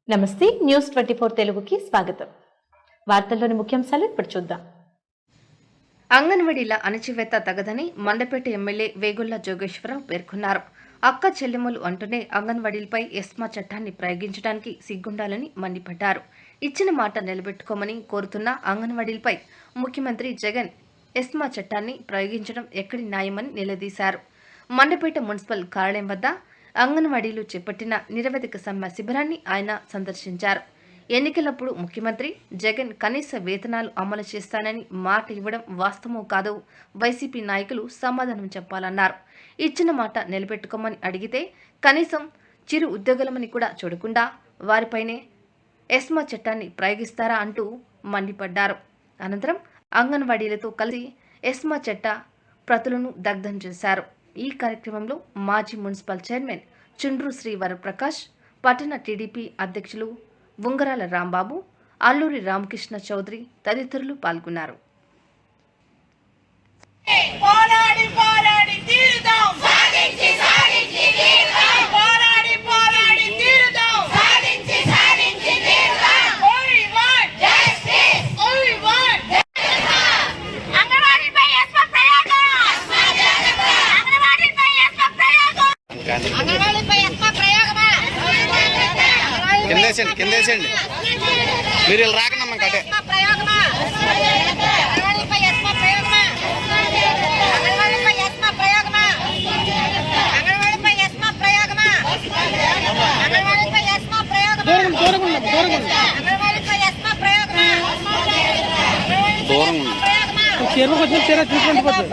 నమస్తే న్యూస్ 24 తెలుగుకి స్వాగతం. వార్తల్లోని ముఖ్యాంశాలు ఇప్పుడు చూద్దాం. అంగన్వాడీల అణచివేత తగదని మండపేట ఎమ్మెల్యే వేగుళ్ల జోగేశ్వరరావు పేర్కొన్నారు. అక్క చెల్లెమ్మలు అంటూనే అంగన్వాడీలపై ఎస్మా చట్టాన్ని ప్రయోగించడానికి సిగ్గుండాలని మండిపడ్డారు. ఇచ్చిన మాట నిలబెట్టుకోమని కోరుతున్న అంగన్వాడీలపై ముఖ్యమంత్రి జగన్ ఎస్మా చట్టాన్ని ప్రయోగించడం ఎక్కడి న్యాయమని నిలదీశారు. మండపేట మున్సిపల్ కార్యాలయం వద్ద అంగన్వాడీలు చేపట్టిన నిరవధిక సమ్మె శిబిరాన్ని ఆయన సందర్శించారు. ఎన్నికలప్పుడు ముఖ్యమంత్రి జగన్ కనీస వేతనాలు అమలు చేస్తానని మాట ఇవ్వడం వాస్తవం కాదు, వైసీపీ నాయకులు సమాధానం చెప్పాలన్నారు. ఇచ్చిన మాట నిలబెట్టుకోమని అడిగితే కనీసం చిరు ఉద్యోగులమని కూడా చూడకుండా వారిపైనే ఎస్మా చట్టాన్ని ప్రయోగిస్తారా అంటూ మండిపడ్డారు. అనంతరం అంగన్వాడీలతో కలిసి ఎస్మా చట్ట ప్రతులను దగ్ధం చేశారు. ఈ కార్యక్రమంలో మాజీ మున్సిపల్ చైర్మన్ చుండ్రు శ్రీ వరప్రకాష్, పట్టణ టీడీపీ అధ్యక్షులు ఉంగరాల రాంబాబు, అల్లూరి రామకృష్ణ చౌదరి తదితరులు పాల్గొన్నారు. కిందేసండి మీరు ఇలా రాకనమ్మ కట్టే దూరం చెరువు కొంచెం చీర తీసుకుంటూ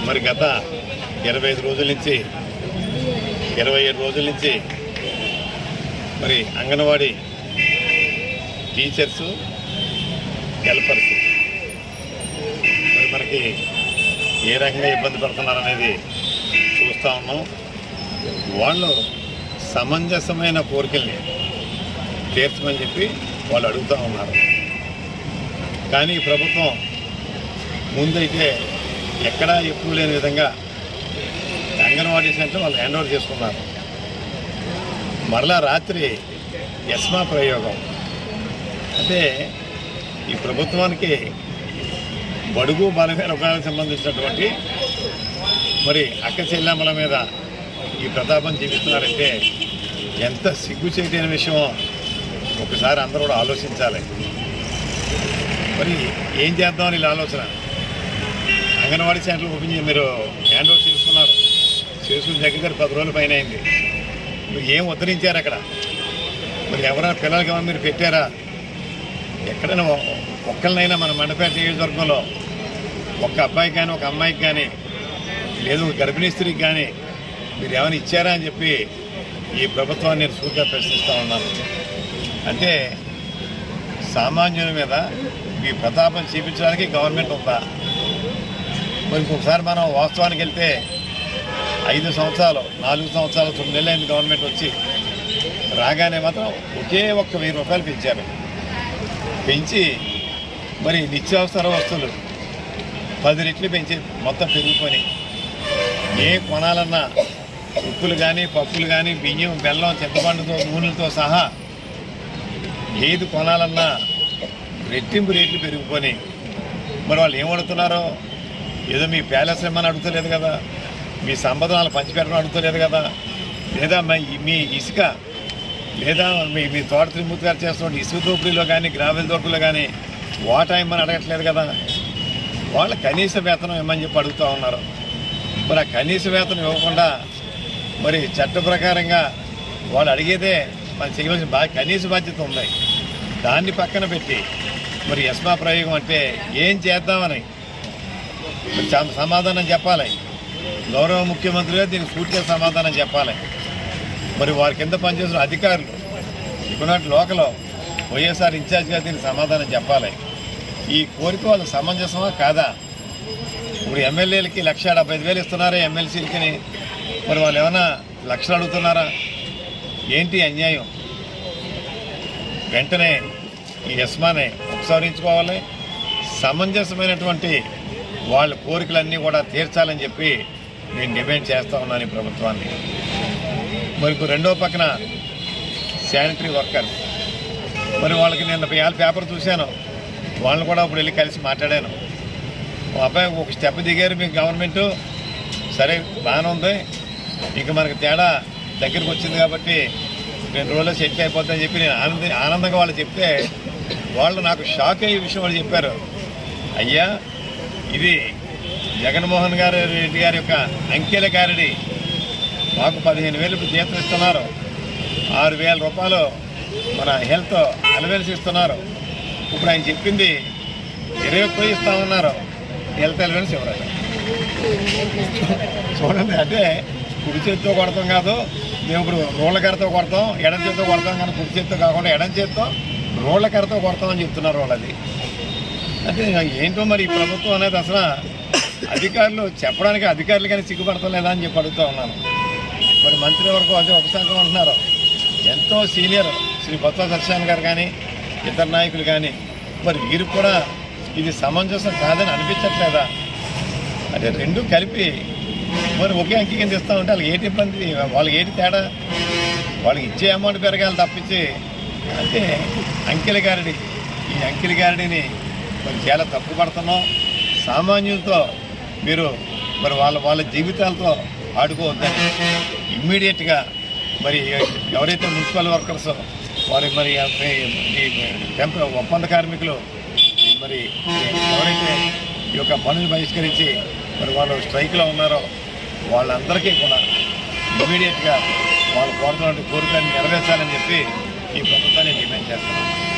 మరి గత 25 రోజుల నుంచి 27 రోజుల నుంచి మరి అంగన్వాడీ టీచర్సు హెల్పర్స్ మరి మనకి ఏ రకంగా ఇబ్బంది పడుతున్నారనేది చూస్తూ ఉన్నాం. వాళ్ళు సమంజసమైన కోరికల్ని తీర్చమని చెప్పి వాళ్ళు అడుగుతూ ఉన్నారు. కానీ ప్రభుత్వం ముందైతే ఎక్కడా ఎప్పుడు లేని విధంగా అంగన్వాడీ సెంటర్ వాళ్ళు హ్యాండ్ ఓవర్ చేసుకున్నారు. మరలా రాత్రి ఎస్మా ప్రయోగం అంటే ఈ ప్రభుత్వానికి బడుగు బలహీన వర్గాలకు సంబంధించినటువంటి మరి అక్క చెల్లెమ్మల మీద ఈ ప్రతాపం చూపిస్తున్నారంటే ఎంత సిగ్గుచేటైన విషయమో ఒకసారి అందరూ కూడా ఆలోచించాలి. మరి ఏం చేద్దామని ఇలా ఆలోచన. అంగన్వాడీ సెంటర్లు ఓపెన్ చేసి మీరు హ్యాండ్ ఓవర్ చేసుకున్నారు, చేసుకుని దగ్గర 10 రోజుల పైన అయింది. మీరు ఏం ఉద్ధరించారు అక్కడ? మరి ఎవరైనా పిల్లలకి ఏమైనా మీరు పెట్టారా? ఎక్కడైనా ఒక్కరినైనా మన మండపేట నియోజకవర్గంలో ఒక్క అబ్బాయికి కానీ ఒక అమ్మాయికి కానీ లేదు గర్భిణీ స్త్రీకి కానీ మీరు ఏమైనా ఇచ్చారా అని చెప్పి ఈ ప్రభుత్వాన్ని నేను సూటిగా ప్రశ్నిస్తూ ఉన్నాను. అంటే సామాన్యుల మీద ఈ ప్రతాపం చూపించడానికి గవర్నమెంట్ ఉందా? మరి ఇంకొకసారి మనం వాస్తవానికి వెళ్తే 5 సంవత్సరాలు 4 సంవత్సరాలు 9 నెలలు అయింది గవర్నమెంట్ వచ్చి. రాగానే మాత్రం ఒకే ఒక్క 1000 రూపాయలు పెంచారు. పెంచి మరి నిత్యావసర వస్తువులు 10 రెట్లు పెంచి మొత్తం పెరిగిపోయి ఏ కొనాలన్నా ఉప్పులు కానీ పప్పులు కానీ బియ్యం బెల్లం చింతపండుతో నూనెలతో సహా ఏది కొనాలన్నా రెట్టింపు రేట్లు పెరిగిపోయి. మరి వాళ్ళు ఏం అడుగుతున్నారో? ఏదో మీ ప్యాలెస్ ఏమని అడుగుతలేదు కదా, మీ సంపదనాలు పంచిపెట్టడం అడుగుతలేదు కదా, లేదా మీ ఇసుక లేదా మీ తోట త్రిమూర్తి గారు చేస్తున్న ఇసుక దోపిడీలో కానీ గ్రావెల్ దోపిడీలో కానీ వాటా ఇమ్మని అడగట్లేదు కదా. వాళ్ళ కనీస వేతనం ఇమ్మని చెప్పి అడుగుతూ ఉన్నారు. మరి ఆ కనీస వేతనం ఇవ్వకుండా మరి చట్ట ప్రకారంగా వాళ్ళు అడిగేదే మనం చేయవలసిన కనీస బాధ్యత ఉంది. దాన్ని పక్కన పెట్టి మరి ఎస్మా ప్రయోగం అంటే ఏం చేద్దామని మరి సమాధానం చెప్పాలి. గౌరవ ముఖ్యమంత్రిగా దీనికి సూటిగా సమాధానం చెప్పాలి. మరి వారి కింద పనిచేసిన అధికారులు ఇక్కడ లోకల్ వైఎస్ఆర్ ఇన్ఛార్జిగా దీనికి సమాధానం చెప్పాలి. ఈ కోరిక వాళ్ళు సమంజసమా కాదా? ఇప్పుడు ఎమ్మెల్యేలకి 1,75,000 ఇస్తున్నారా, ఎమ్మెల్సీలకి మరి వాళ్ళు ఏమైనా లక్షలు అడుగుతున్నారా? ఏంటి అన్యాయం? వెంటనే ఈ ఎస్మాని ఉపసంహరించుకోవాలి. సమంజసమైనటువంటి వాళ్ళ కోరికలన్నీ కూడా తీర్చాలని చెప్పి నేను డిమాండ్ చేస్తూ ఉన్నాను ఈ ప్రభుత్వాన్ని. మరి రెండో పక్కన శానిటరీ వర్కర్, మరి వాళ్ళకి నేను పేపర్ చూశాను, వాళ్ళని కూడా ఇప్పుడు వెళ్ళి కలిసి మాట్లాడాను. అబ్బాయి ఒక స్టెప్ దిగారు మీకు గవర్నమెంటు, సరే బాగానే ఉంది, ఇంకా మనకి తేడా దగ్గరికి వచ్చింది కాబట్టి 2 రోజుల్లో సెట్ అయిపోతుందని చెప్పి నేను ఆనందంగా వాళ్ళు చెప్తే వాళ్ళు నాకు షాక్ అయ్యే విషయం వాళ్ళు చెప్పారు. అయ్యా, ఇది జగన్మోహన్ రెడ్డి గారి యొక్క అంకెల గారిడి. మాకు 15,000 జీతం ఇస్తున్నారు, 6,000 రూపాయలు మన హెల్త్ అలవెన్స్ ఇస్తున్నారు. ఇప్పుడు ఆయన చెప్పింది 21 ఇస్తామన్నారు, హెల్త్ అలవెన్స్ ఇవ్వరు. చూడండి, అంటే కుడి చేతితో కొడతాం కాదు, మేము ఇప్పుడు రోళ్ళ కర్రతో కొడతాం, ఎడం చేతితో కొడతాం, కానీ కుడి చేతితో కాకుండా ఎడం చేతితో రోళ్ళ కర్రతో కొడతామని చెప్తున్నారు వాళ్ళది. అంటే ఏంటో మరి ఈ ప్రభుత్వం అనేది అసలు అధికారులు చెప్పడానికి అధికారులు కానీ సిగ్గుపడతాం లేదా అని చెప్పి అడుగుతూ ఉన్నాను. మరి మంత్రి వరకు అదే ఉపసంఘం అంటున్నారు. ఎంతో సీనియర్ శ్రీ బొత్స సత్యనారాయణ గారు కానీ ఇతర నాయకులు కానీ మరి వీరు కూడా ఇది సమంజసం కాదని అనిపించట్లేదా? అంటే రెండు కలిపి మరి ఒకే అంకి కింద ఇస్తూ ఉంటే వాళ్ళకి ఏంటి ఇబ్బంది, వాళ్ళకి ఏంటి తేడా? వాళ్ళకి ఇచ్చే అమౌంట్ పెరగాలి తప్పించి అంటే అంకెల గారిడి, ఈ అంకెల గారిడిని మరి చాలా తప్పు పడుతున్నాం. సామాన్యులతో మీరు మరి వాళ్ళ జీవితాలతో ఆడుకోవద్దని ఇమ్మీడియట్గా మరి ఎవరైతే మున్సిపల్ వర్కర్స్ వారి మరి ఒప్పంద కార్మికులు మరి ఎవరైతే ఈ యొక్క పనులు బహిష్కరించి మరి వాళ్ళు స్ట్రైక్లో ఉన్నారో వాళ్ళందరికీ కూడా ఇమ్మీడియట్గా వాళ్ళు కోరుతున్న కోరికలను నెరవేర్చాలని చెప్పి ఈ ప్రభుత్వాన్ని డిమాండ్ చేస్తున్నాం.